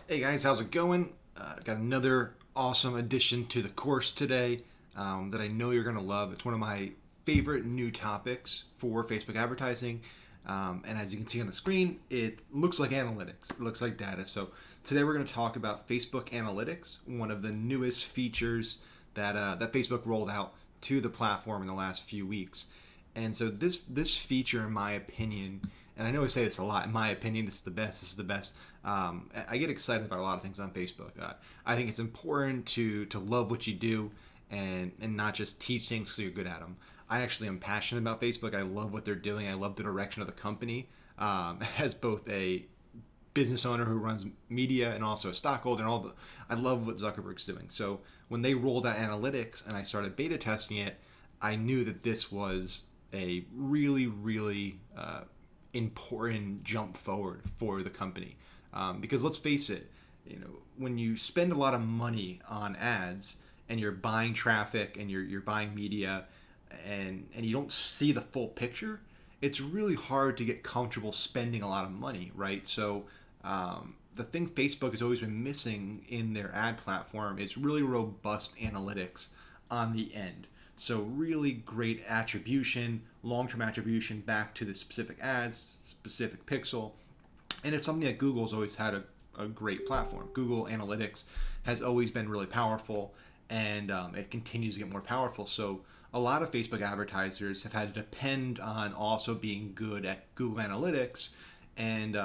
Hey guys, how's it going? Got another awesome addition to the course today that I know you're going to love. It's one of my favorite new topics for Facebook advertising. And as you can see on the screen, it looks like analytics, it looks like data. So today we're going to talk about Facebook Analytics, one of the newest features that Facebook rolled out to the platform in the last few weeks. And so this feature, in my opinion, and I know I say this a lot, in my opinion, this is the best. This is the best. I get excited about a lot of things on Facebook. I think it's important to love what you do and not just teach things because you're good at them. I actually am passionate about Facebook. I love what they're doing. I love the direction of the company. As both a business owner who runs media and also a stockholder and I love what Zuckerberg's doing. So when they rolled out analytics and I started beta testing it, I knew that this was a really important jump forward for the company. Because let's face it, when you spend a lot of money on ads and you're buying traffic and you're buying media and you don't see the full picture, it's really hard to get comfortable spending a lot of money, right? So the thing Facebook has always been missing in their ad platform is really robust analytics on the end. So really great attribution, long-term attribution back to the specific ads, specific pixel. And it's something that Google's always had a great platform. Google Analytics has always been really powerful, and it continues to get more powerful. So a lot of Facebook advertisers have had to depend on also being good at Google Analytics, and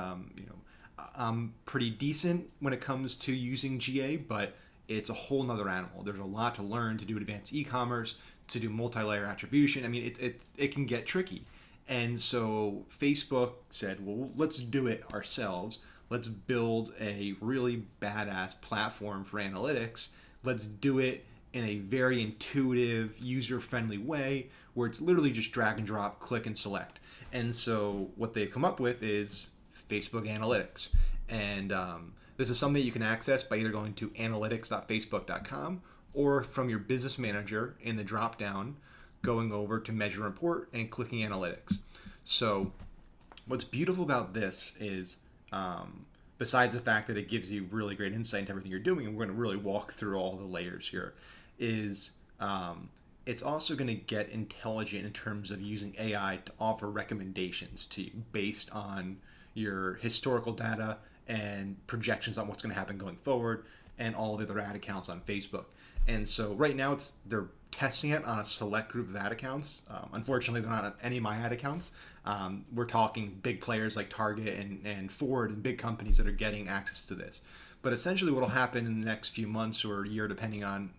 I'm pretty decent when it comes to using GA, but it's a whole nother animal. There's a lot to learn to do advanced e-commerce, to do multi-layer attribution. I mean, it can get tricky. And so Facebook said, well, let's do it ourselves. Let's build a really badass platform for analytics. Let's do it in a very intuitive, user-friendly way where it's literally just drag and drop, click and select. And so what they've come up with is Facebook Analytics. And this is something that you can access by either going to analytics.facebook.com or from your business manager in the drop down, going over to measure and report and clicking analytics. So what's beautiful about this is, besides the fact that it gives you really great insight into everything you're doing, and we're going to really walk through all the layers here, is it's also going to get intelligent in terms of using AI to offer recommendations to you based on your historical data and projections on what's going to happen going forward and all the other ad accounts on Facebook. And so right now they're testing it on a select group of ad accounts. Unfortunately, they're not on any of my ad accounts. We're talking big players like Target and Ford and big companies that are getting access to this. But essentially what will happen in the next few months or a year, depending on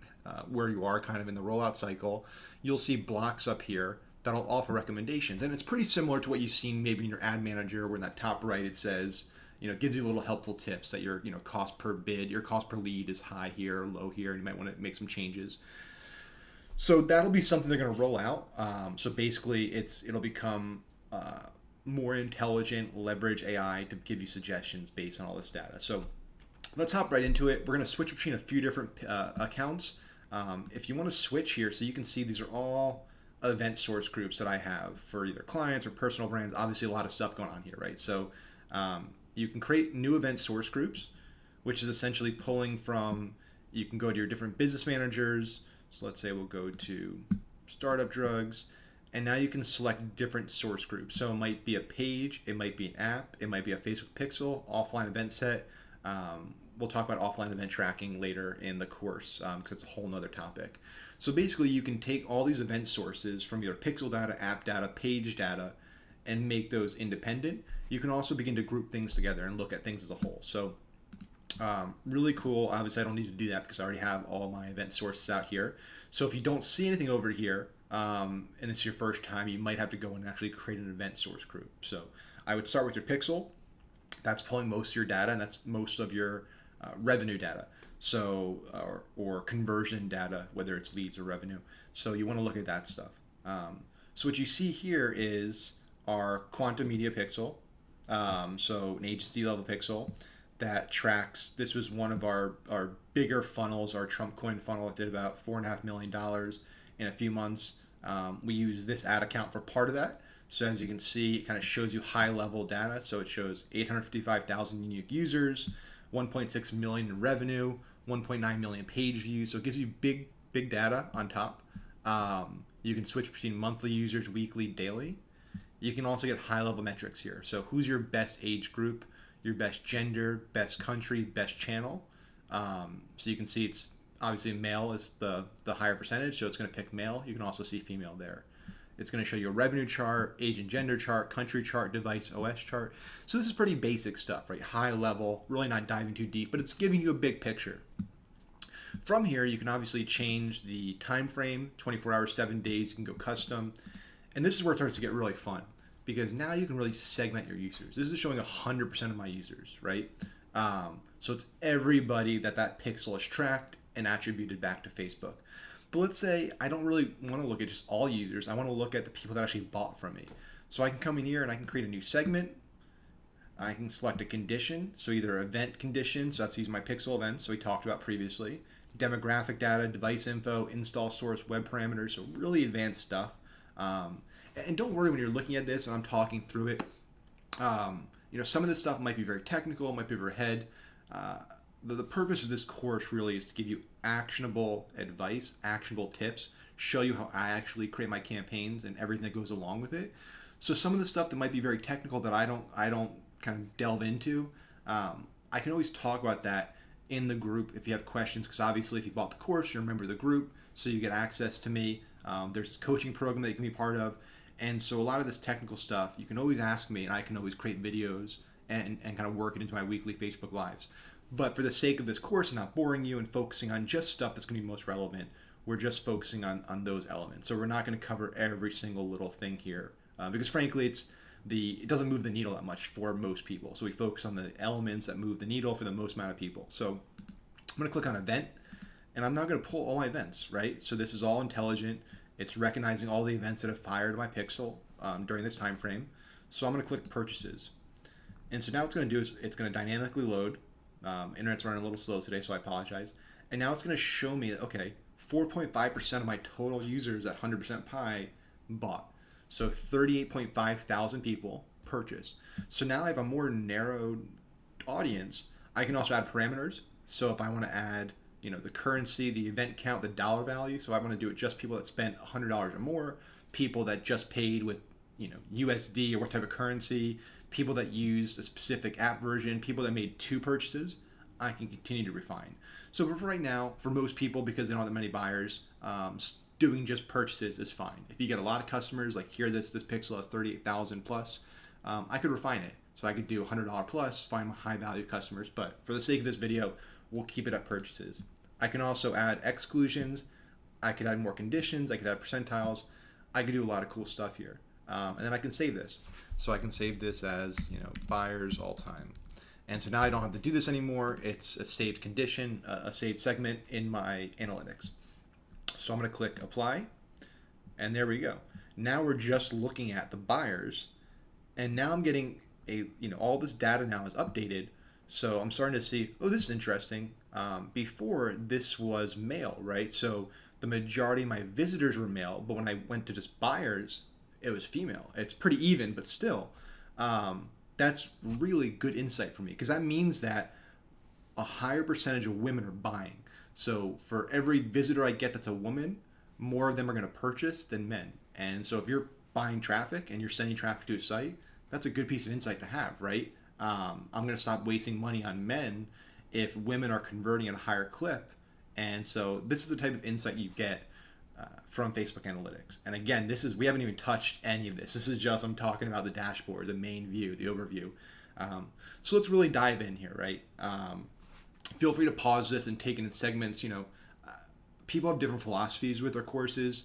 where you are kind of in the rollout cycle, you'll see blocks up here that'll offer recommendations. And it's pretty similar to what you've seen maybe in your ad manager where in that top right it says, gives you little helpful tips that your, cost per bid, your cost per lead is high here or low here, and you might want to make some changes. So that'll be something they're going to roll out. So basically, it'll become more intelligent, leverage AI to give you suggestions based on all this data. So let's hop right into it. We're going to switch between a few different accounts. If you want to switch here, so you can see these are all event source groups that I have for either clients or personal brands. Obviously, a lot of stuff going on here, right? So you can create new event source groups, which is essentially pulling from, you can go to your different business managers. So let's say we'll go to startup drugs, and now you can select different source groups. So it might be a page, it might be an app, it might be a Facebook pixel, offline event set. We'll talk about offline event tracking later in the course because it's a whole nother topic. So basically you can take all these event sources from either pixel data, app data, page data, and make those independent. You can also begin to group things together and look at things as a whole. So really cool. Obviously, I don't need to do that because I already have all my event sources out here. So if you don't see anything over here, and it's your first time, you might have to go and actually create an event source group. So I would start with your pixel. That's pulling most of your data, and that's most of your revenue data. So or conversion data, whether it's leads or revenue. So you want to look at that stuff. So what you see here is our quantum media pixel. So an agency level pixel that tracks. This was one of our bigger funnels, our Trump coin funnel. It did about $4.5 million in a few months. We use this ad account for part of that. So as you can see, it kind of shows you high level data. So it shows 855,000 unique users, 1.6 million in revenue, 1.9 million page views. So it gives you big data on top. You can switch between monthly users, weekly, daily. You can also get high level metrics here. So who's your best age group, your best gender, best country, best channel. So you can see it's obviously male is the higher percentage, so it's going to pick male. You can also see female there. It's going to show you a revenue chart, age and gender chart, country chart, device OS chart. So this is pretty basic stuff, right? High level, really not diving too deep, but it's giving you a big picture. From here, you can obviously change the time frame, 24 hours, 7 days. You can go custom. And this is where it starts to get really fun, because now you can really segment your users. This is showing 100% of my users, right? So it's everybody that pixel is tracked and attributed back to Facebook. But let's say I don't really want to look at just all users. I want to look at the people that actually bought from me. So I can come in here and I can create a new segment. I can select a condition, so either event condition, so that's using my pixel events, so we talked about previously, demographic data, device info, install source, web parameters, so really advanced stuff. And don't worry when you're looking at this and I'm talking through it. Some of this stuff might be very technical, might be overhead. The purpose of this course really is to give you actionable advice, actionable tips, show you how I actually create my campaigns and everything that goes along with it. So some of the stuff that might be very technical that I don't kind of delve into, I can always talk about that in the group if you have questions, because obviously if you bought the course, you're a member of the group, so you get access to me. There's a coaching program that you can be part of. And so a lot of this technical stuff, you can always ask me, and I can always create videos and kind of work it into my weekly Facebook Lives. But for the sake of this course and not boring you and focusing on just stuff that's going to be most relevant, we're just focusing on those elements. So we're not going to cover every single little thing here because frankly, it doesn't move the needle that much for most people. So we focus on the elements that move the needle for the most amount of people. So I'm going to click on event, and I'm now going to pull all my events, right? So this is all intelligent. It's recognizing all the events that have fired my pixel during this time frame. So I'm going to click purchases. And so now what it's going to do is it's going to dynamically load. Internet's running a little slow today, so I apologize. And now it's going to show me that, okay, 4.5% of my total users at 100% Pi bought. So 38.5 thousand people purchased. So now I have a more narrowed audience. I can also add parameters. So if I want to add the currency, the event count, the dollar value. So I want to do it just people that spent $100 or more, people that just paid with, USD or what type of currency, people that used a specific app version, people that made 2 purchases. I can continue to refine. So for right now, for most people, because they don't have that many buyers, doing just purchases is fine. If you get a lot of customers, like here, this Pixel has 38,000 plus, I could refine it. So I could do $100 plus, find my high value customers. But for the sake of this video, we'll keep it at purchases. I can also add exclusions. I could add more conditions. I could add percentiles. I could do a lot of cool stuff here. And then I can save this. So I can save this as, buyers all time. And so now I don't have to do this anymore. It's a saved condition, a saved segment in my analytics. So I'm going to click apply. And there we go. Now we're just looking at the buyers. And now I'm getting all this data now is updated. So I'm starting to see, oh, this is interesting. Before, this was male, right? So the majority of my visitors were male, but when I went to just buyers, it was female. It's pretty even, but still, that's really good insight for me, because that means that a higher percentage of women are buying. So for every visitor I get that's a woman, more of them are going to purchase than men. And so if you're buying traffic and you're sending traffic to a site, that's a good piece of insight to have, right? I'm going to stop wasting money on men if women are converting at a higher clip. And so this is the type of insight you get from Facebook Analytics. And again, we haven't even touched any of this. This is just, I'm talking about the dashboard, the main view, the overview. So let's really dive in here, right? Feel free to pause this and take it in segments. People have different philosophies with their courses.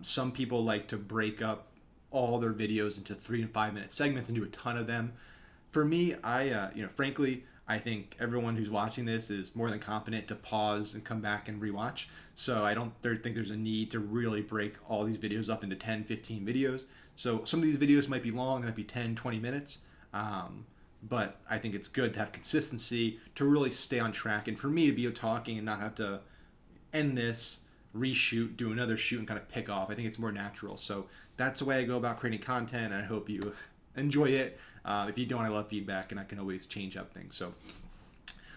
Some people like to break up all their videos into 3 and 5 minute segments and do a ton of them. For me, frankly, I think everyone who's watching this is more than competent to pause and come back and rewatch. So I don't think there's a need to really break all these videos up into 10, 15 videos. So some of these videos might be long, they might be 10, 20 minutes. But I think it's good to have consistency, to really stay on track. And for me to be talking and not have to end this, reshoot, do another shoot, and kind of pick off. I think it's more natural. So that's the way I go about creating content, and I hope you enjoy it. If you don't, I love feedback, and I can always change up things. So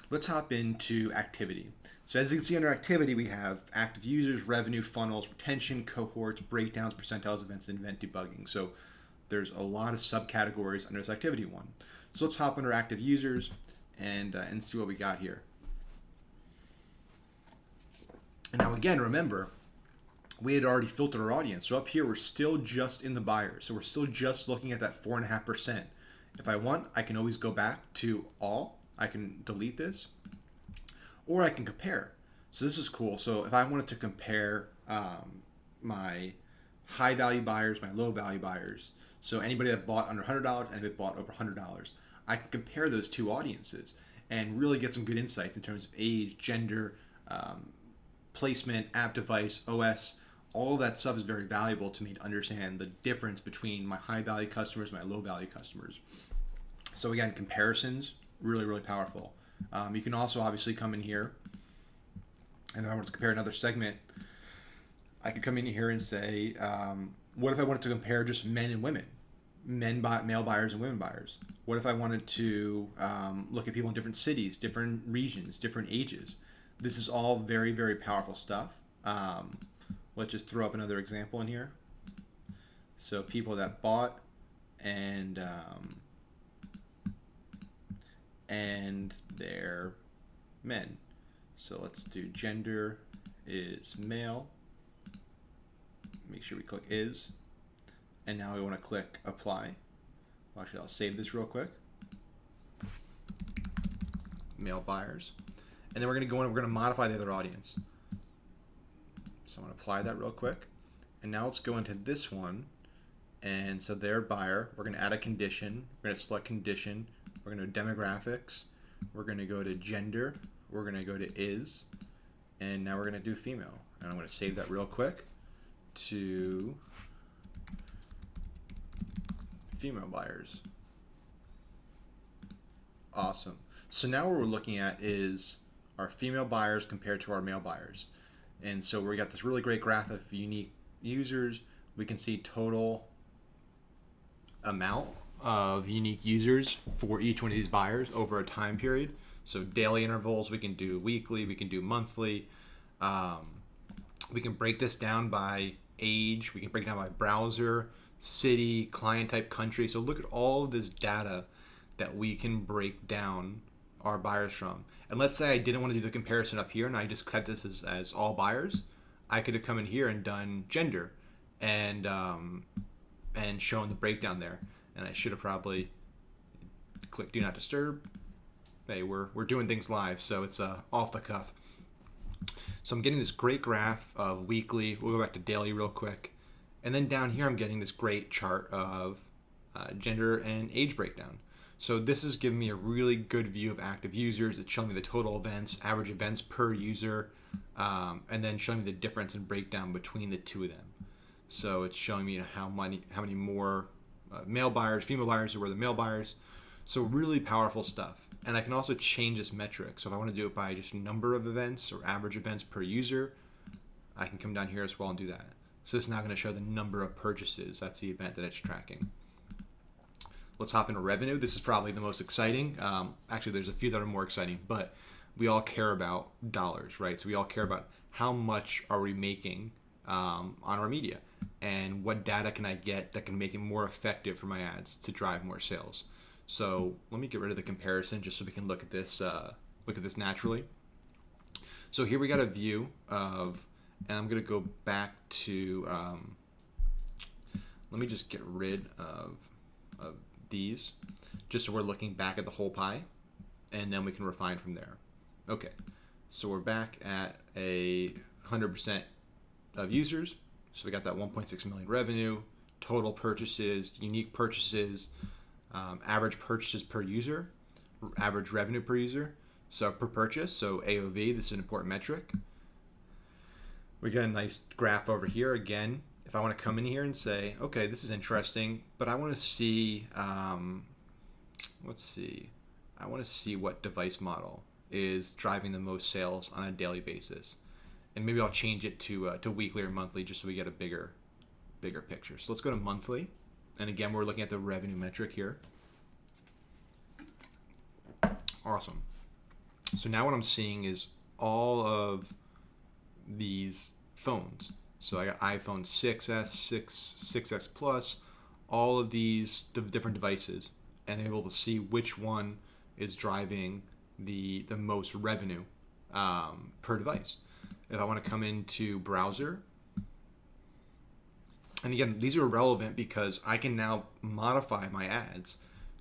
Let's hop into activity. So as you can see under activity, we have active users, revenue, funnels, retention, cohorts, breakdowns, percentiles, events, and event debugging. So there's a lot of subcategories under this activity one. So let's hop under active users and see what we got here. And now again, remember, we had already filtered our audience. So up here, we're still just in the buyers. So we're still just looking at that 4.5%. If I want, I can always go back to all. I can delete this, or I can compare. So this is cool. So if I wanted to compare my high value buyers, my low value buyers, so anybody that bought under $100, anybody that bought over $100, I can compare those two audiences and really get some good insights in terms of age, gender, placement, app device, OS. All of that stuff is very valuable to me to understand the difference between my high value customers and my low value customers. So again, comparisons, really, really powerful. You can also obviously come in here, and if I want to compare another segment, I could come in here and say, what if I wanted to compare just men and women, male buyers and women buyers? What if I wanted to look at people in different cities, different regions, different ages? This is all very, very powerful stuff. Let's just throw up another example in here. So people that bought and they're men. So let's do gender is male. Make sure we click is. And now we want to click apply. Well, actually, I'll save this real quick. Male buyers. And then we're going to go in and we're going to modify the other audience. So I'm going to apply that real quick. And now let's go into this one. And so their buyer, we're going to add a condition. We're going to select condition. We're going to do demographics. We're going to go to gender. We're going to go to is. And now we're going to do female. And I'm going to save that real quick to female buyers. Awesome. So now what we're looking at is our female buyers compared to our male buyers. And so we got this really great graph of unique users. We can see total amount of unique users for each one of these buyers over a time period. So daily intervals, we can do weekly, we can do monthly. We can break this down by age, we can break it down by browser, city, client type, country. So look at all of this data that we can break down our buyers from. And let's say I didn't want to do the comparison up here and I just cut this as all buyers. I could have come in here and done gender and shown the breakdown there. And I should have probably clicked do not disturb. Hey, we're doing things live, so it's off the cuff. So I'm getting this great graph of weekly. We'll go back to daily real quick. And then down here, I'm getting this great chart of gender and age breakdown. So this is giving me a really good view of active users. It's showing me the total events, average events per user, and then showing me the difference in breakdown between the two of them. So it's showing me how many more male buyers, female buyers were the male buyers. So really powerful stuff. And I can also change this metric. So if I want to do it by just number of events or average events per user, I can come down here as well and do that. So it's now going to show the number of purchases. That's the event that it's tracking. Let's hop into revenue. This is probably the most exciting. Actually, there's a few that are more exciting, but we all care about dollars, right? So we all care about how much are we making on our media and what data can I get that can make it more effective for my ads to drive more sales. So let me get rid of the comparison just so we can look at this naturally. So here we got a view of, and I'm going to go back to, let me just get rid of these just so we're looking back at the whole pie, and then we can refine from there. Okay, so we're back at a 100% of users. So we got that 1.6 million revenue, total purchases, unique purchases, average purchases per user, average revenue per user, so per purchase, so AOV, this is an important metric. We got a nice graph over here. Again, if I want to come in here and say, okay, this is interesting, but I want to see, let's see, I want to see what device model is driving the most sales on a daily basis. And maybe I'll change it to weekly or monthly just so we get a bigger picture. So let's go to monthly. And again, we're looking at the revenue metric here. Awesome. So now what I'm seeing is all of these phones. So I got iPhone 6s, 6s Plus, all of these different devices, and able to see which one is driving the most revenue per device. If I want to come into browser, and again, these are relevant because I can now modify my ads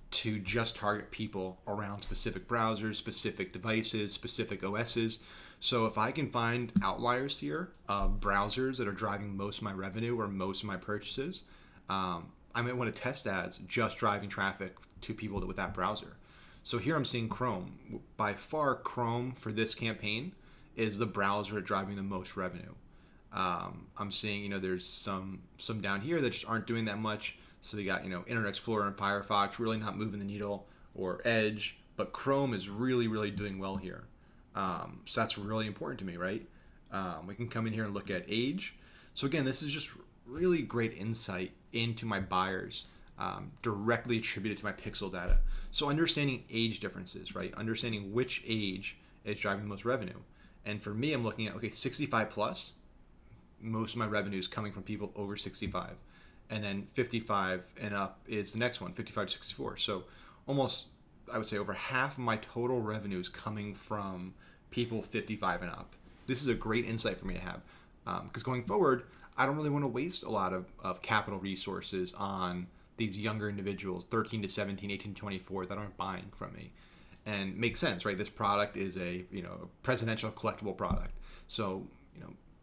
to just target people around specific browsers, specific devices, specific OSs. So if I can find outliers here of browsers that are driving most of my revenue or most of my purchases, I might want to test ads just driving traffic to people with that browser. So here I'm seeing Chrome. By far, Chrome for this campaign is the browser driving the most revenue. I'm seeing, there's some down here that just aren't doing that much. So they got, Internet Explorer and Firefox really not moving the needle, or Edge, but Chrome is really, really doing well here. So that's really important to me, right? We can come in here and look at age. So again, this is just really great insight into my buyers, directly attributed to my pixel data. So understanding age differences, right? Understanding which age is driving the most revenue. And for me, I'm looking at, okay, 65 plus, most of my revenue is coming from people over 65. And then 55 and up is the next one, 55 to 64. So almost, I would say, over half of my total revenue is coming from people 55 and up. This is a great insight for me to have, because going forward, I don't really want to waste a lot of capital resources on these younger individuals, 13 to 17, 18 to 24, that aren't buying from me. And makes sense, right? This product is a presidential collectible product. So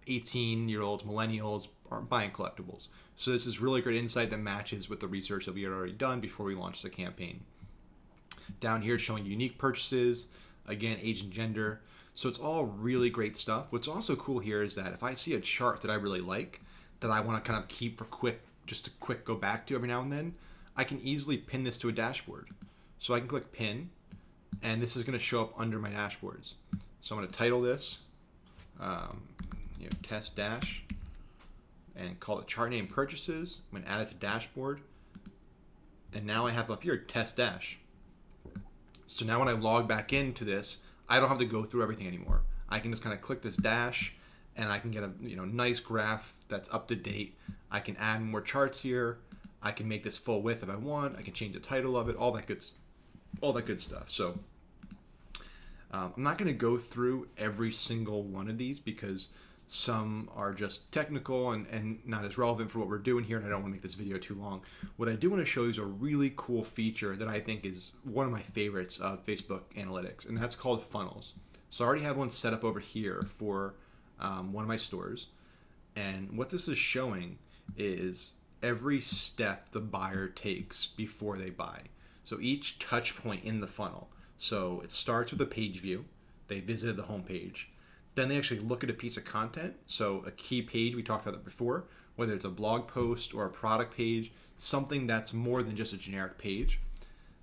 18-year-olds, millennials aren't buying collectibles. So this is really great insight that matches with the research that we had already done before we launched the campaign. Down here, it's showing unique purchases, again, age and gender. So it's all really great stuff. What's also cool here is that if I see a chart that I really like, that I want to kind of keep for just a quick go back to every now and then, I can easily pin this to a dashboard. So I can click pin, and this is going to show up under my dashboards. So I'm going to title this, test dash, and call it chart name purchases. I'm going to add it to dashboard, and now I have up here test dash. So now when I log back into this, I don't have to go through everything anymore. I can just kind of click this dash, and I can get a nice graph that's up to date. I can add more charts here. I can make this full width if I want. I can change the title of it. All that good stuff. So I'm not going to go through every single one of these because some are just technical and not as relevant for what we're doing here, and I don't want to make this video too long. What I do want to show you is a really cool feature that I think is one of my favorites of Facebook Analytics, and that's called funnels. So I already have one set up over here for one of my stores, and what this is showing is every step the buyer takes before they buy. So each touch point in the funnel. So it starts with a page view. They visited the home page. Then they actually look at a piece of content. So a key page, we talked about that before, whether it's a blog post or a product page, something that's more than just a generic page.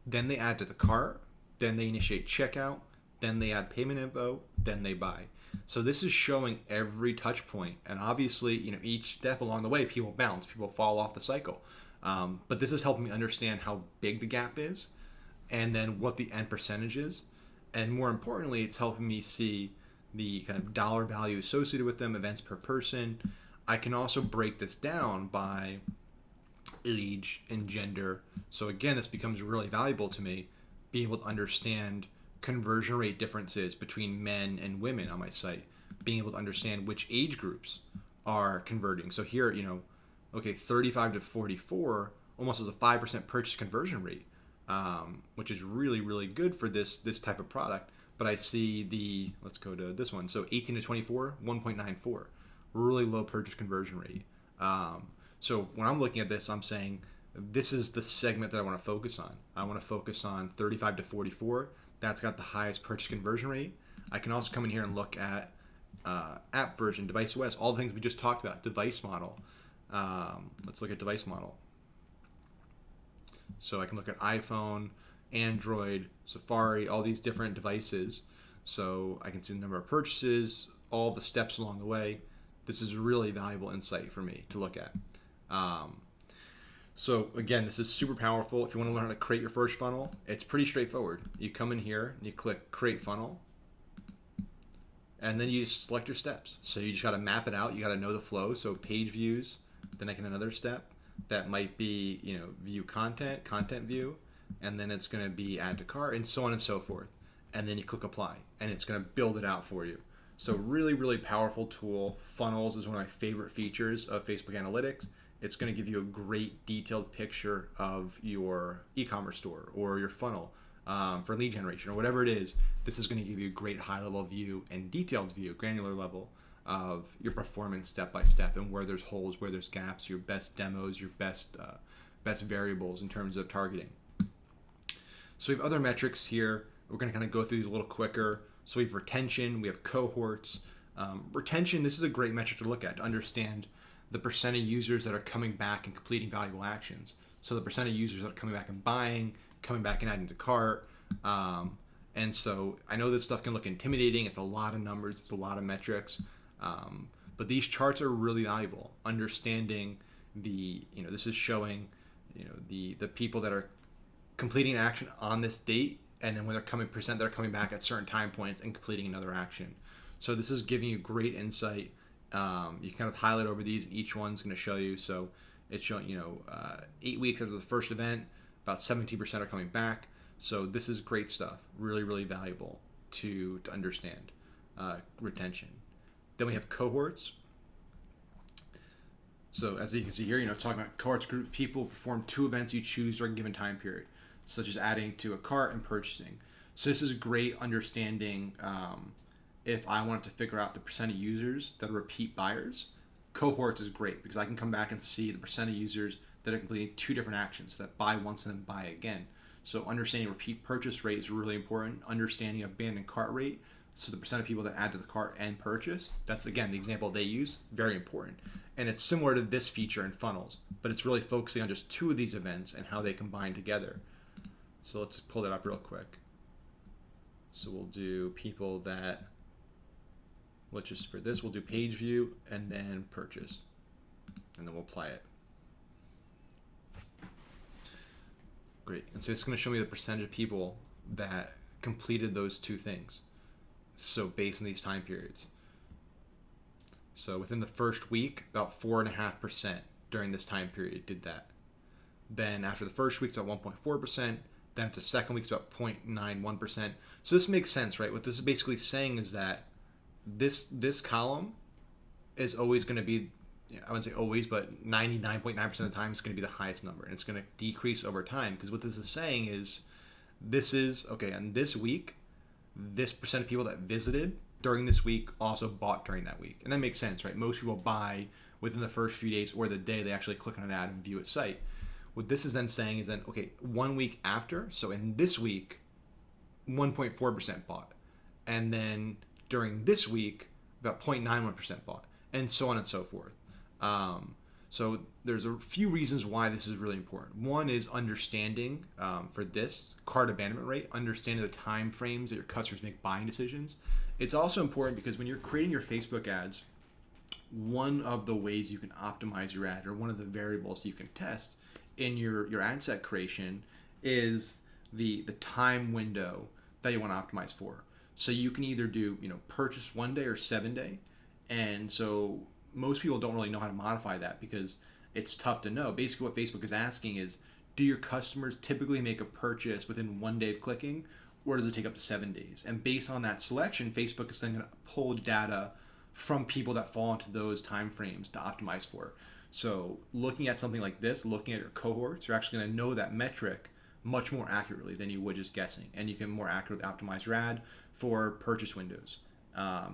Then they add to the cart. Then they initiate checkout. Then they add payment info. Then they buy. So this is showing every touch point. And obviously, each step along the way, people bounce, people fall off the cycle. But this is helping me understand how big the gap is and then what the end percentage is. And more importantly, it's helping me see the kind of dollar value associated with them, events per person. I can also break this down by age and gender. So again, this becomes really valuable to me, being able to understand conversion rate differences between men and women on my site, being able to understand which age groups are converting. So here, 35 to 44 almost has a 5% purchase conversion rate, which is really, really good for this type of product. But I see let's go to this one. So 18 to 24, 1.94, really low purchase conversion rate. So when I'm looking at this, I'm saying this is the segment that I want to focus on. I want to focus on 35 to 44. That's got the highest purchase conversion rate. I can also come in here and look at app version, device OS, all the things we just talked about, device model. Let's look at device model. So I can look at iPhone, Android, Safari, all these different devices. So I can see the number of purchases, all the steps along the way. This is really valuable insight for me to look at. So again, this is super powerful. If you want to learn how to create your first funnel, it's pretty straightforward. You come in here and you click create funnel, And then you just select your steps. So you just got to map it out. You got to know the flow. So page views, then I can another step that might be, view content, content view, and then it's going to be add to cart, and so on and so forth. And then you click apply, and it's going to build it out for you. So really, really powerful tool. Funnels is one of my favorite features of Facebook Analytics. It's going to give you a great detailed picture of your e-commerce store or your funnel for lead generation or whatever it is. This is going to give you a great high-level view and detailed view, granular level of your performance step by step, and where there's holes, where there's gaps, your best demos, your best variables in terms of targeting. So we have other metrics here. We're going to kind of go through these a little quicker. So we have retention, we have cohorts. Retention, this is a great metric to look at to understand the percent of users that are coming back and completing valuable actions. So the percent of users that are coming back and buying, coming back and adding to cart. And so I know this stuff can look intimidating. It's a lot of numbers. It's a lot of metrics. But these charts are really valuable. Understanding this is showing, the people that are completing an action on this date, and then when they're coming back at certain time points and completing another action. So this is giving you great insight. You kind of highlight over these, and each one's going to show you. So it's showing, 8 weeks after the first event, about 17% are coming back. So this is great stuff. Really, really valuable to understand retention. Then we have cohorts. So as you can see here, talking about cohorts, group of people perform 2 events you choose during a given time period, such as adding to a cart and purchasing. So this is great understanding. If I wanted to figure out the percent of users that are repeat buyers, cohorts is great because I can come back and see the percent of users that are completing 2 different actions, that buy once and then buy again. So understanding repeat purchase rate is really important. Understanding abandoned cart rate, so the percent of people that add to the cart and purchase, that's again the example they use, very important. And it's similar to this feature in funnels, but it's really focusing on just 2 of these events and how they combine together. So let's pull that up real quick. So we'll do people that, for this, we'll do page view and then purchase, and then we'll apply it. Great. And so it's going to show me the percentage of people that completed those 2 things. So based on these time periods. So within the first week, about 4.5% during this time period did that. Then after the first week, it's about 1.4%. Then after the second week, it's about 0.91%. So this makes sense, right? What this is basically saying is that this column is always going to be, I wouldn't say always, but 99.9% of the time it's going to be the highest number, and it's going to decrease over time, because what this is saying is and this week, this percent of people that visited during this week also bought during that week. And that makes sense, right? Most people buy within the first few days or the day they actually click on an ad and view a site. What this is then saying is then, 1 week after, so in this week, 1.4% bought. And then during this week, about 0.91% bought, and so on and so forth. So there's a few reasons why this is really important. One is understanding, for this cart abandonment rate, understanding the time frames that your customers make buying decisions. It's also important because when you're creating your Facebook ads, one of the ways you can optimize your ad, or one of the variables you can test in your ad set creation, is the time window that you want to optimize for. So you can either do purchase 1 day or 7 day, and so most people don't really know how to modify that because it's tough to know. Basically what Facebook is asking is, do your customers typically make a purchase within 1 day of clicking, or does it take up to 7 days? And based on that selection, Facebook is then going to pull data from people that fall into those time frames to optimize for. So looking at something like this, looking at your cohorts, you're actually going to know that metric much more accurately than you would just guessing, and you can more accurately optimize your ad for purchase windows.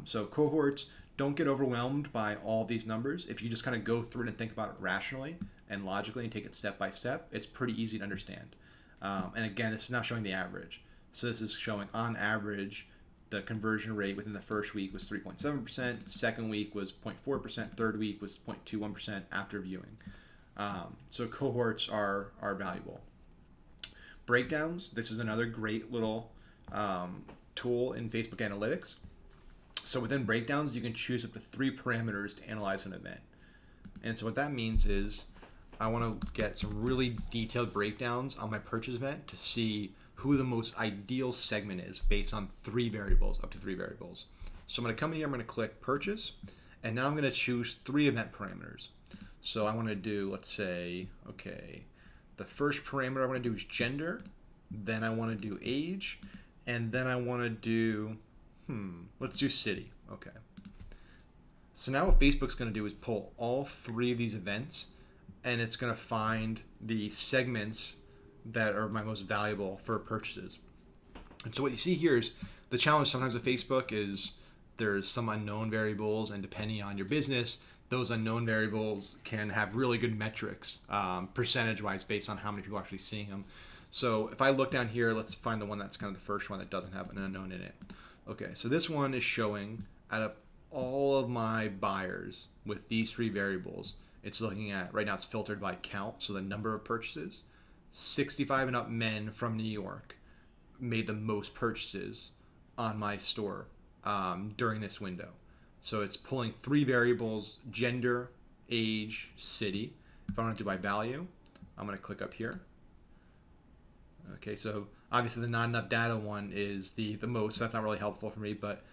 So cohorts, don't get overwhelmed by all these numbers. If you just kind of go through it and think about it rationally and logically and take it step by step, it's pretty easy to understand. And again, this is not showing the average. So this is showing on average the conversion rate within the first week was 3.7%, second week was 0.4%, third week was 0.21% after viewing. So cohorts are valuable. Breakdowns, this is another great little tool in Facebook Analytics. So within breakdowns, you can choose up to 3 parameters to analyze an event. And so what that means is I want to get some really detailed breakdowns on my purchase event to see who the most ideal segment is based on 3 variables, up to 3 variables. So I'm going to come in here, I'm going to click purchase, and now I'm going to choose 3 event parameters. So I want to do, let's say, okay, the first parameter I want to do is gender, then I want to do age, and then I want to do, let's do city. Okay. So now what Facebook's going to do is pull all 3 of these events, and it's going to find the segments that are my most valuable for purchases. And so what you see here is the challenge sometimes with Facebook is there's some unknown variables, and depending on your business, those unknown variables can have really good metrics, percentage-wise, based on how many people are actually seeing them. So if I look down here, let's find the one that's kind of the first one that doesn't have an unknown in it. Okay, so this one is showing out of all of my buyers with these 3 variables, it's looking at, right now it's filtered by count, so the number of purchases. 65 and up men from New York made the most purchases on my store during this window. So it's pulling 3 variables: gender, age, city. If I want to do by value, I'm going to click up here. Okay, so obviously the not enough data one is the most, so that's not really helpful for me, but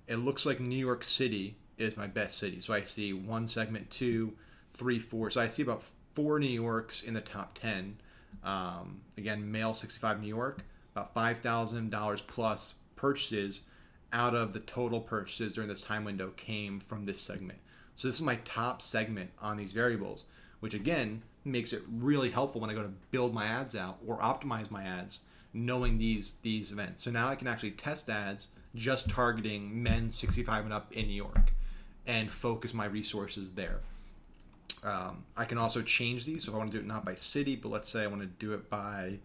it looks like New York City is my best city. So I see 1 segment, 2, 3, 4. So I see about 4 New Yorks in the top 10. Again, male 65 New York, about $5,000 plus purchases out of the total purchases during this time window came from this segment. So this is my top segment on these variables, which again makes it really helpful when I go to build my ads out or optimize my ads, knowing these events. So now I can actually test ads just targeting men 65 and up in New York and focus my resources there. I can also change these. So if I want to do it not by city, but let's say I want to do it by,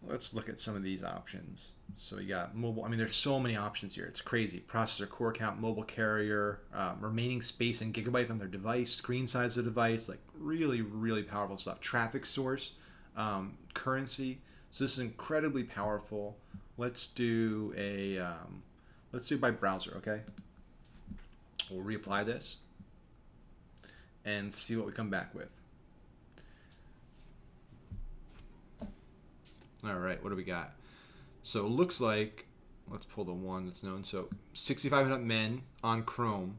let's look at some of these options. So we got mobile. I mean, there's so many options here. It's crazy. Processor core count, mobile carrier, remaining space in gigabytes on their device, screen size of the device, like really, really powerful stuff. Traffic source, currency. So this is incredibly powerful. Let's do let's do by browser, okay? We'll reapply this and see what we come back with. All right, what do we got? So it looks like, let's pull the one that's known. So 65 and up men on Chrome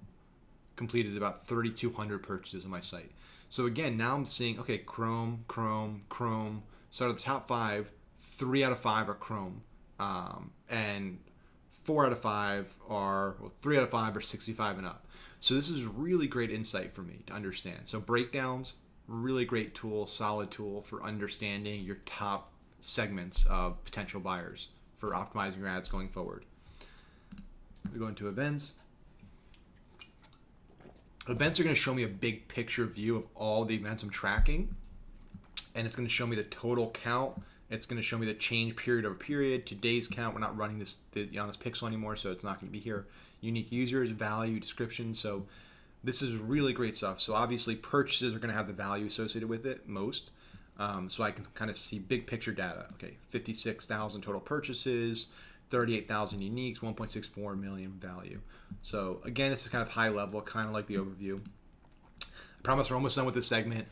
completed about 3,200 purchases on my site. So again, now I'm seeing, okay, Chrome. So out of the top 5, 3 out of 5 are Chrome. And 4 out of 5 are, well, 3 out of 5 are 65 and up. So this is really great insight for me to understand. So breakdowns, really great tool, solid tool for understanding your top segments of potential buyers for optimizing your ads going forward. We go into events. Events are going to show me a big picture view of all the events I'm tracking, and it's going to show me the total count. It's going to show me the change period over period, today's count. We're not running this on this pixel anymore, so it's not going to be here. Unique users, value, description. So this is really great stuff. So obviously purchases are going to have the value associated with it most. So I can kind of see big picture data. Okay, 56,000 total purchases, 38,000 uniques, 1.64 million value. So again, this is kind of high level, kind of like the overview. I promise we're almost done with this segment.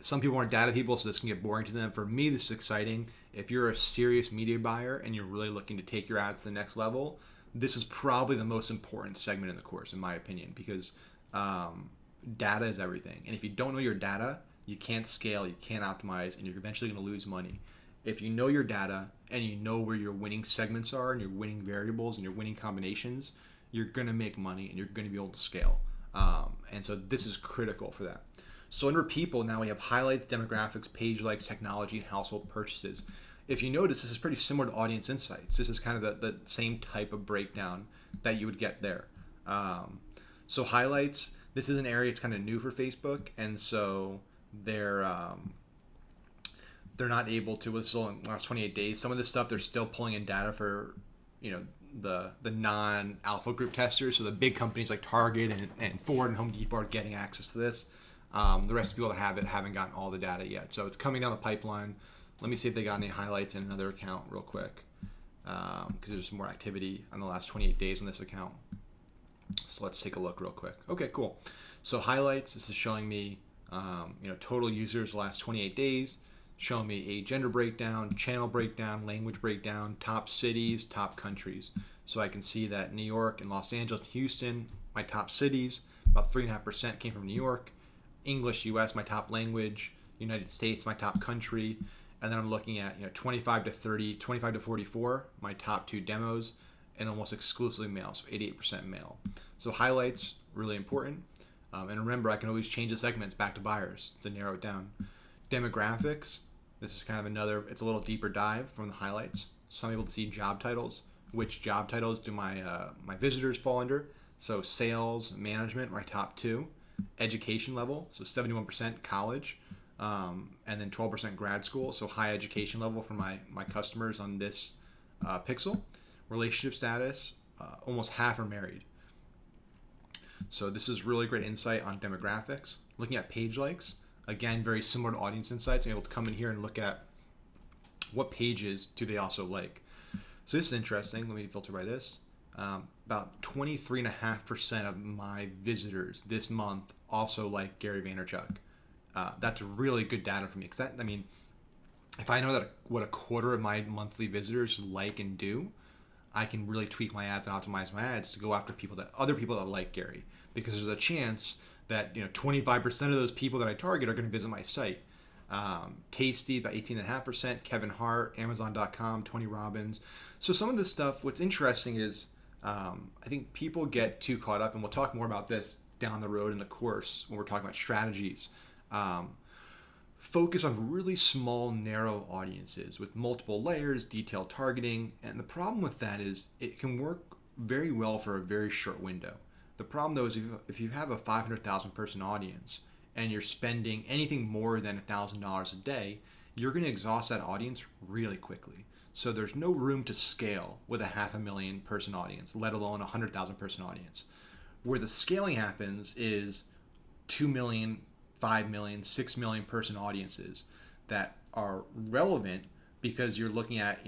Some people aren't data people, so this can get boring to them. For me, this is exciting. If you're a serious media buyer and you're really looking to take your ads to the next level, this is probably the most important segment in the course, in my opinion, because data is everything. And if you don't know your data, you can't scale, you can't optimize, and you're eventually going to lose money. If you know your data and you know where your winning segments are and your winning variables and your winning combinations, you're going to make money and you're going to be able to scale. And so this is critical for that. So under people, now we have highlights, demographics, page likes, technology, and household purchases. If you notice, this is pretty similar to Audience Insights. This is kind of the same type of breakdown that you would get there. So highlights, this is an area it's kind of new for Facebook, and so they're not able to, it's still in the last 28 days. Some of this stuff they're still pulling in data for, the non-alpha group testers. So the big companies like Target and Ford and Home Depot are getting access to this. The rest of the people that have it haven't gotten all the data yet. So it's coming down the pipeline. Let me see if they got any highlights in another account real quick, because there's more activity on the last 28 days on this account. So let's take a look real quick. Okay, cool. So highlights, this is showing me total users the last 28 days. showing me a gender breakdown, channel breakdown, language breakdown, top cities, top countries. So I can see that New York and Los Angeles and Houston, my top cities, about 3.5% came from New York. English, US, my top language. United States, my top country. And then I'm looking at 25 to 30, 25 to 44, my top 2 demos, and almost exclusively male, so 88% male. So highlights, really important. And remember, I can always change the segments back to buyers to narrow it down. Demographics, this is kind of another, it's a little deeper dive from the highlights. So I'm able to see job titles. Which job titles do my visitors fall under? So sales, management, my top 2. Education level, so 71% college, and then 12% grad school, so high education level for my customers on this pixel. Relationship status, almost half are married. So this is really great insight on demographics. Looking at page likes, again, very similar to audience insights. I'm able to come in here and look at what pages do they also like. So this is interesting. Let me filter by this. About 23.5% of my visitors this month also like Gary Vaynerchuk. That's really good data for me. Because if I know that what a quarter of my monthly visitors like and do, I can really tweak my ads and optimize my ads to go after other people that like Gary. Because there's a chance that 25% of those people that I target are going to visit my site. Tasty, about 18.5%. Kevin Hart, Amazon.com, Tony Robbins. So some of this stuff, what's interesting is I think people get too caught up, and we'll talk more about this down the road in the course when we're talking about strategies. Focus on really small, narrow audiences with multiple layers, detailed targeting. And the problem with that is it can work very well for a very short window. The problem, though, is if you have a 500,000 person audience and you're spending anything more than $1,000 a day, you're going to exhaust that audience really quickly. So there's no room to scale with a 500,000 person audience, let alone a 100,000 person audience. Where the scaling happens is 2 million, 5 million, 6 million person audiences that are relevant because you're looking at,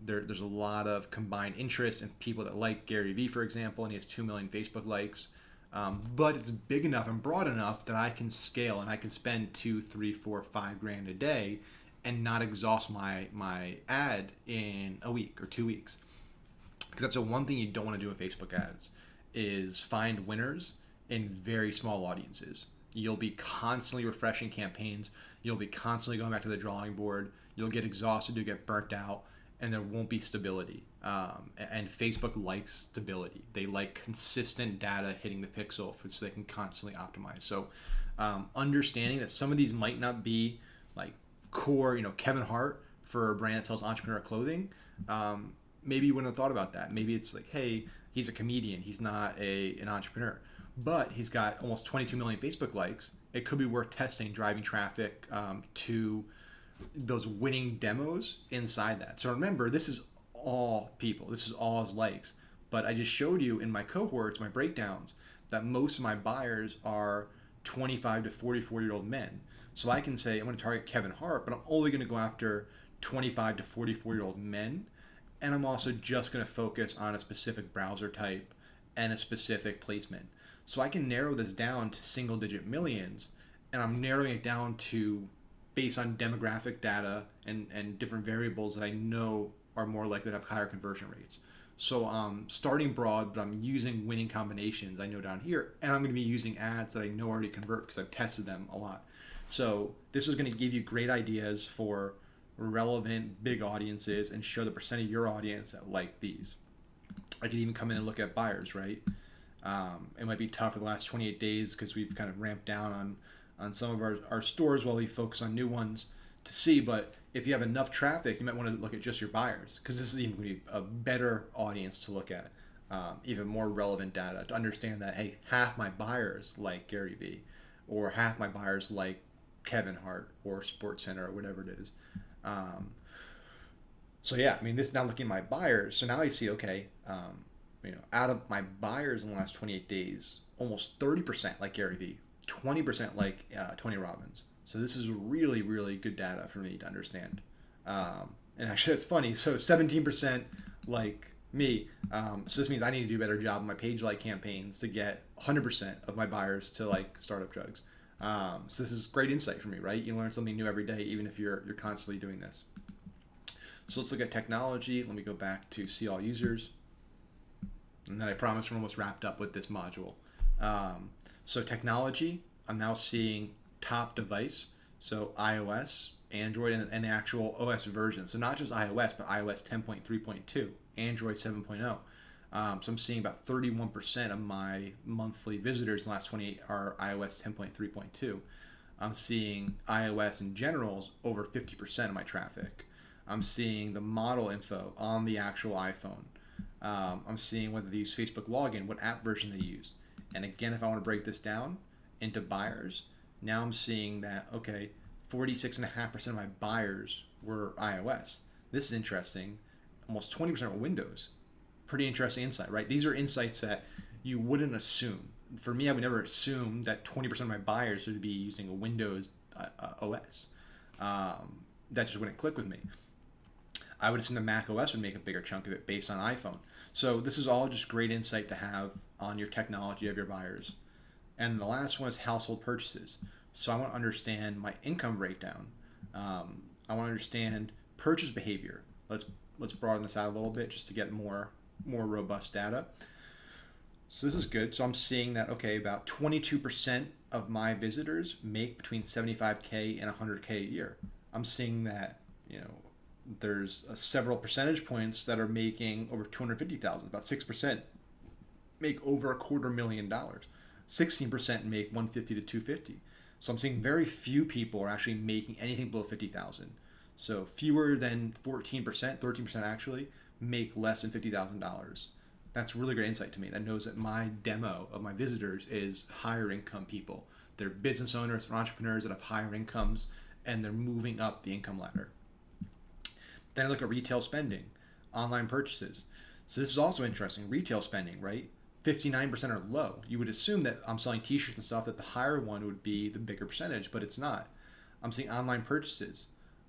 there's a lot of combined interest in people that like Gary Vee, for example, and he has 2 million Facebook likes. But it's big enough and broad enough that I can scale and I can spend 2, 3, 4, 5 grand a day and not exhaust my ad in a week or 2 weeks. Because that's the one thing you don't want to do with Facebook ads is find winners in very small audiences. You'll be constantly refreshing campaigns. You'll be constantly going back to the drawing board. You'll get exhausted, you'll get burnt out, and there won't be stability. And Facebook likes stability. They like consistent data hitting the pixel so they can constantly optimize. So understanding that some of these might not be like core, Kevin Hart for a brand that sells entrepreneur clothing, maybe you wouldn't have thought about that. Maybe it's like, hey, he's a comedian. He's not an entrepreneur. But he's got almost 22 million Facebook likes. It could be worth testing, driving traffic to those winning demos inside that. So remember, this is all people. This is all his likes. But I just showed you in my cohorts, my breakdowns, that most of my buyers are 25 to 44-year-old men. So I can say I'm going to target Kevin Hart, but I'm only going to go after 25 to 44-year-old men. And I'm also just going to focus on a specific browser type and a specific placement. So I can narrow this down to single-digit millions, and I'm narrowing it down to based on demographic data and different variables that I know are more likely to have higher conversion rates. So starting broad, but I'm using winning combinations I know down here, and I'm going to be using ads that I know already convert because I've tested them a lot. So this is going to give you great ideas for relevant big audiences and show the percent of your audience that like these. I could even come in and look at buyers, right? It might be tough for the last 28 days because we've kind of ramped down on some of our stores while we focus on new ones to see. But if you have enough traffic, you might want to look at just your buyers because this is even going to be a better audience to look at, even more relevant data to understand that, hey, half my buyers like Gary Vee or half my buyers like Kevin Hart or SportsCenter or whatever it is. So yeah, this is now looking at my buyers. So now I see, okay, out of my buyers in the last 28 days, almost 30% like Gary Vee, 20% like Tony Robbins. So this is really, really good data for me to understand. And actually, it's funny. So 17% like me. So this means I need to do a better job on my page like campaigns to get 100% of my buyers to like Startup Drugs. So this is great insight for me, right? You learn something new every day, even if you're constantly doing this. So let's look at technology. Let me go back to see all users. And then I promise we're almost wrapped up with this module. So technology, I'm now seeing top device. So iOS, Android, and the actual OS version. So not just iOS, but iOS 10.3.2, Android 7.0. So I'm seeing about 31% of my monthly visitors in the last 28 are iOS 10.3.2. I'm seeing iOS in general over 50% of my traffic. I'm seeing the model info on the actual iPhone. I'm seeing whether they use Facebook login, what app version they use. And again, if I want to break this down into buyers, now I'm seeing that, okay, 46.5% of my buyers were iOS. This is interesting. Almost 20% were Windows. Pretty interesting insight, right? These are insights that you wouldn't assume. For me, I would never assume that 20% of my buyers would be using a Windows OS. That just wouldn't click with me. I would assume the Mac OS would make a bigger chunk of it based on iPhone. So this is all just great insight to have on your technology of your buyers. And the last one is household purchases. So I want to understand my income breakdown. I want to understand purchase behavior. Let's broaden this out a little bit just to get more robust data. So this is good. So I'm seeing that, okay, about 22% of my visitors make between 75K and 100K a year. I'm seeing that, there's several percentage points that are making over 250,000. About 6% make over $250,000. 16% make 150 to 250. So I'm seeing very few people are actually making anything below 50,000. So fewer than 14%, 13% actually make less than $50,000. That's really great insight to me. That knows that my demo of my visitors is higher income people. They're business owners or entrepreneurs that have higher incomes, and they're moving up the income ladder. Then I look at retail spending, online purchases. So this is also interesting. Retail spending, right? 59% are low. You would assume that I'm selling t-shirts and stuff, that the higher one would be the bigger percentage, but it's not. I'm seeing online purchases.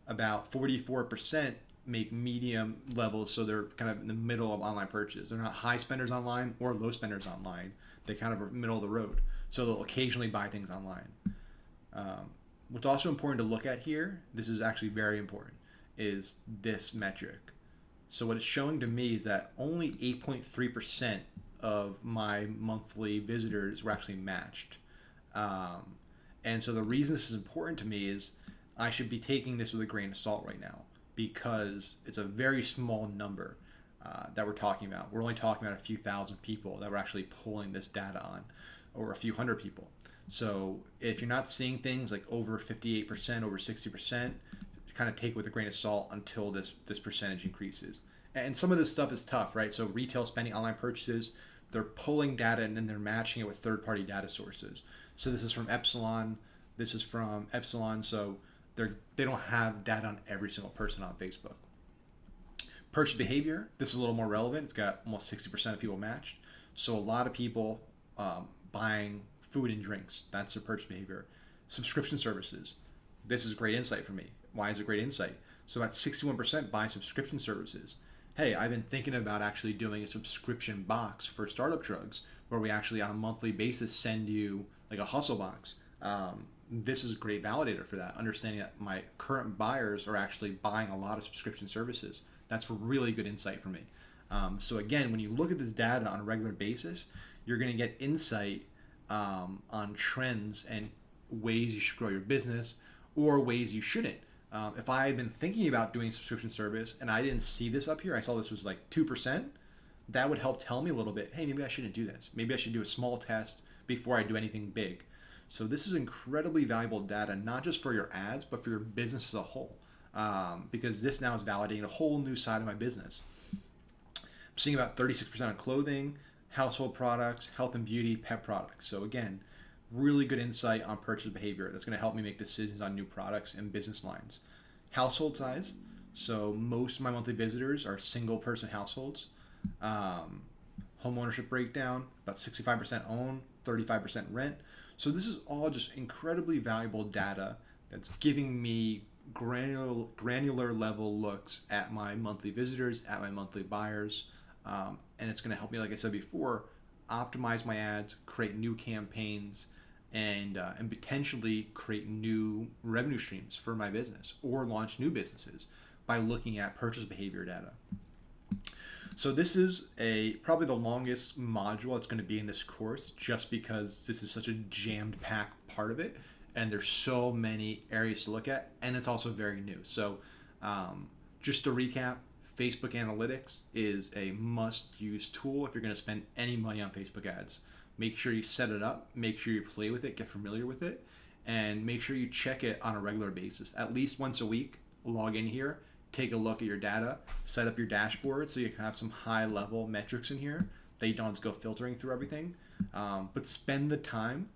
About 44% make medium levels, so they're kind of in the middle of online purchase. They're not high spenders online or low spenders online. They kind of are middle of the road. So they'll occasionally buy things online. What's also important to look at here, this is actually very important, is this metric. So what it's showing to me is that only 8.3% of my monthly visitors were actually matched. And so the reason this is important to me is I should be taking this with a grain of salt right now, because it's a very small number that we're talking about. We're only talking about a few thousand people that we're actually pulling this data on, or a few hundred people. So if you're not seeing things like over 58%, over 60%, kind of take it with a grain of salt until this percentage increases. And some of this stuff is tough, right? So retail spending, online purchases, they're pulling data and then they're matching it with third-party data sources. So this is from Epsilon. This is from Epsilon. So they don't have data on every single person on Facebook. Purchase behavior, this is a little more relevant. It's got almost 60% of people matched. So a lot of people buying food and drinks. That's their purchase behavior. Subscription services. This is great insight for me. Why is it great insight? So about 61% buy subscription services. Hey, I've been thinking about actually doing a subscription box for Startup Drugs, where we actually on a monthly basis send you like a hustle box. This is a great validator for that, understanding that my current buyers are actually buying a lot of subscription services. That's really good insight for me. So again, when you look at this data on a regular basis, you're going to get insight on trends and ways you should grow your business or ways you shouldn't. If I had been thinking about doing subscription service and I didn't see this up here, I saw this was like 2%, that would help tell me a little bit, hey, maybe I shouldn't do this. Maybe I should do a small test before I do anything big. So this is incredibly valuable data, not just for your ads, but for your business as a whole, because this now is validating a whole new side of my business. I'm seeing about 36% on clothing, household products, health and beauty, pet products. So again, really good insight on purchase behavior that's going to help me make decisions on new products and business lines. Household size. So most of my monthly visitors are single person households. Home ownership breakdown, about 65% own, 35% rent. So this is all just incredibly valuable data that's giving me granular level looks at my monthly visitors, at my monthly buyers. And it's going to help me, like I said before, optimize my ads, create new campaigns, and potentially create new revenue streams for my business or launch new businesses by looking at purchase behavior data. So this is probably the longest module it's going to be in this course, just because this is such a jammed packed part of it, and there's so many areas to look at, and it's also very new. So just to recap, Facebook Analytics is a must-use tool if you're going to spend any money on Facebook ads. Make sure you set it up, make sure you play with it, get familiar with it, and make sure you check it on a regular basis. At least once a week, log in here, take a look at your data, set up your dashboard so you can have some high-level metrics in here that you don't have to go filtering through everything. But spend the time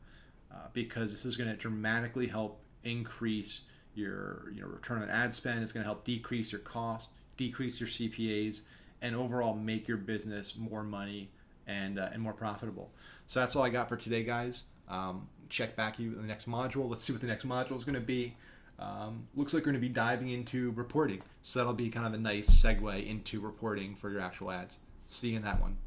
because this is going to dramatically help increase your return on ad spend. It's going to help decrease your cost, decrease your CPAs, and overall make your business more money and more profitable. So that's all I got for today, guys. Check back in the next module. Let's see what the next module is going to be. Looks like we're going to be diving into reporting. So that'll be kind of a nice segue into reporting for your actual ads. See you in that one.